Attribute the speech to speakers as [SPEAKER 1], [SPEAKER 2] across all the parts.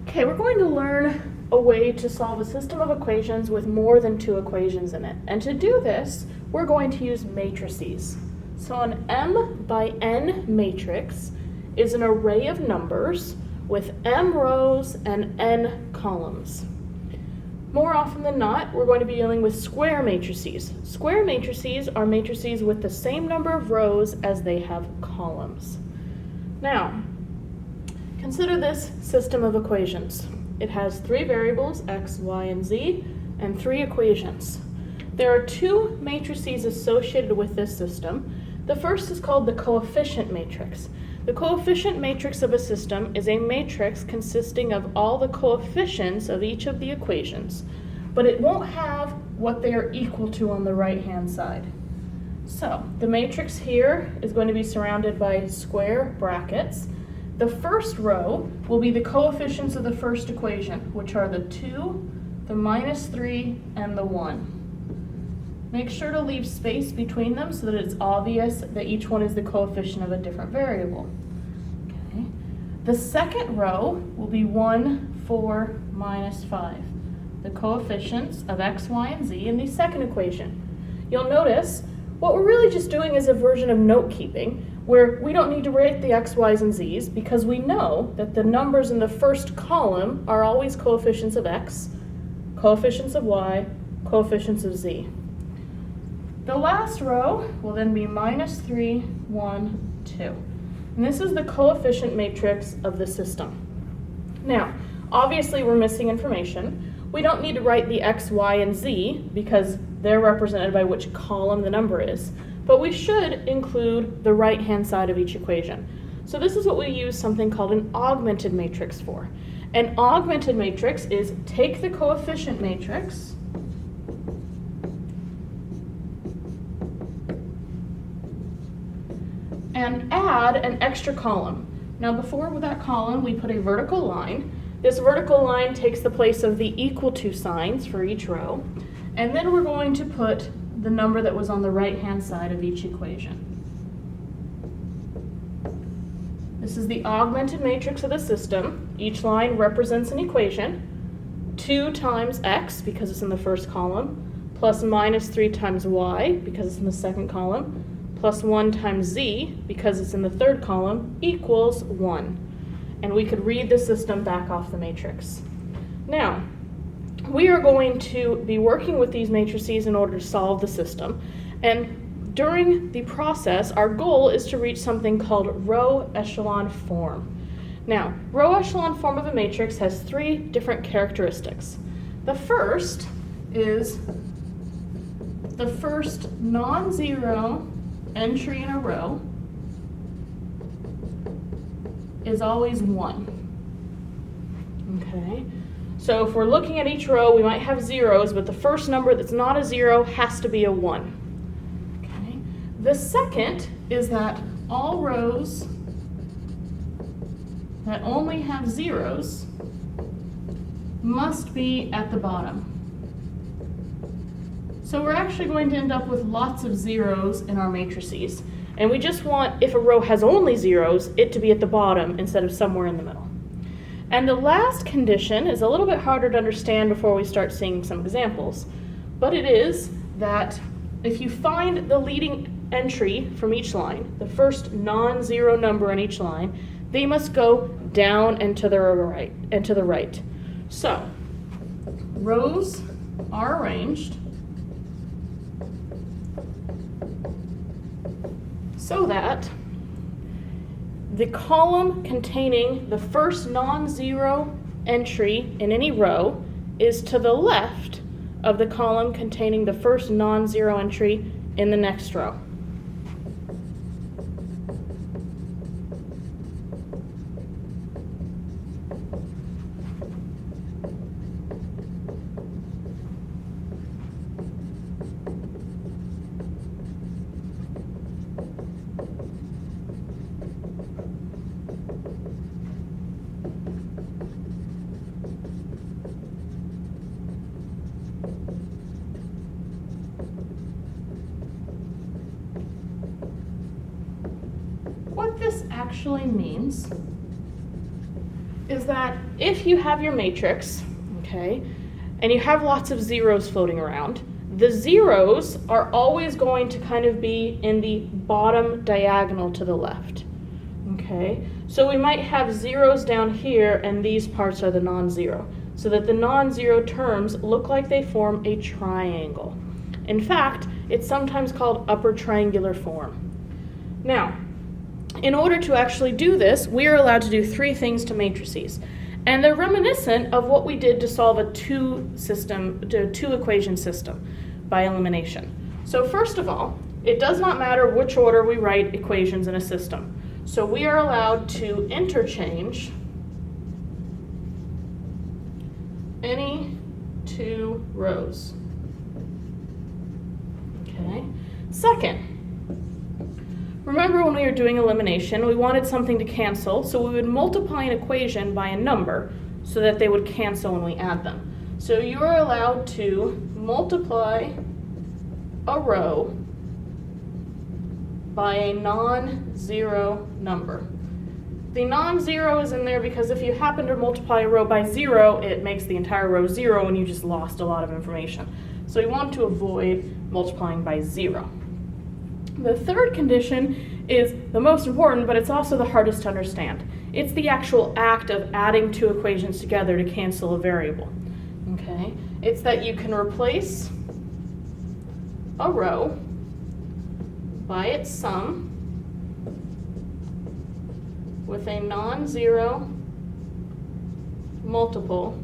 [SPEAKER 1] Okay, we're going to learn a way to solve a system of equations with more than two equations in it. And to do this, we're going to use matrices. So an M by N matrix is an array of numbers with M rows and N columns. More often than not, we're going to be dealing with square matrices. Square matrices are matrices with the same number of rows as they have columns. Now, consider this system of equations. It has three variables, x, y, and z, and three equations. There are two matrices associated with this system. The first is called the coefficient matrix. The coefficient matrix of a system is a matrix consisting of all the coefficients of each of the equations, but it won't have what they are equal to on the right-hand side. So the matrix here is going to be surrounded by square brackets. The first row will be the coefficients of the first equation, which are the 2, the -3, and the 1. Make sure to leave space between them so that it's obvious that each one is the coefficient of a different variable. Okay. The second row will be 1, 4, -5, the coefficients of x, y, and z in the second equation. You'll notice what we're really just doing is a version of note keeping, where we don't need to write the x, y's, and z's because we know that the numbers in the first column are always coefficients of x, coefficients of y, coefficients of z. The last row will then be -3, 1, 2. And this is the coefficient matrix of the system. Now, obviously we're missing information. We don't need to write the x, y, and z because they're represented by which column the number is. But we should include the right-hand side of each equation. So this is what we use something called an augmented matrix for. An augmented matrix is take the coefficient matrix and add an extra column. Now before with that column, we put a vertical line. This vertical line takes the place of the equal to signs for each row. And then we're going to put the number that was on the right-hand side of each equation. This is the augmented matrix of the system. Each line represents an equation. 2 times x, because it's in the first column, plus -3 times y, because it's in the second column, plus 1 times z, because it's in the third column, equals 1. And we could read the system back off the matrix. Now, we are going to be working with these matrices in order to solve the system. And during the process, our goal is to reach something called row echelon form. Now, row echelon form of a matrix has three different characteristics. The first is the first non-zero entry in a row is always 1. Okay. So if we're looking at each row, we might have zeros, but the first number that's not a 0 has to be a 1. Okay. The second is that all rows that only have zeros must be at the bottom. So we're actually going to end up with lots of zeros in our matrices. And we just want, if a row has only zeros, it to be at the bottom instead of somewhere in the middle. And the last condition is a little bit harder to understand before we start seeing some examples. But it is that if you find the leading entry from each line, the first non-zero number in each line, they must go down and to the right. So, rows are arranged so that the column containing the first non-zero entry in any row is to the left of the column containing the first non-zero entry in the next row. What this actually means is that if you have your matrix, okay, and you have lots of zeros floating around, the zeros are always going to kind of be in the bottom diagonal to the left, okay? So we might have zeros down here, and these parts are the non-zero, so that the non-zero terms look like they form a triangle. In fact, it's sometimes called upper triangular form. Now, in order to actually do this, we are allowed to do three things to matrices. And they're reminiscent of what we did to solve a two equation system by elimination. So first of all, it does not matter which order we write equations in a system. So we are allowed to interchange any two rows. Okay. Second, remember when we were doing elimination, we wanted something to cancel, so we would multiply an equation by a number so that they would cancel when we add them. So you are allowed to multiply a row by a non-zero number. The non-zero is in there because if you happen to multiply a row by 0, it makes the entire row 0 and you just lost a lot of information. So we want to avoid multiplying by 0. The third condition is the most important, but it's also the hardest to understand. It's the actual act of adding two equations together to cancel a variable. Okay? It's that you can replace a row by its sum with a non-zero multiple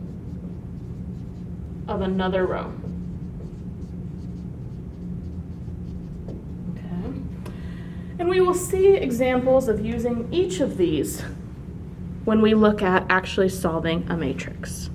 [SPEAKER 1] of another row. And we will see examples of using each of these when we look at actually solving a matrix.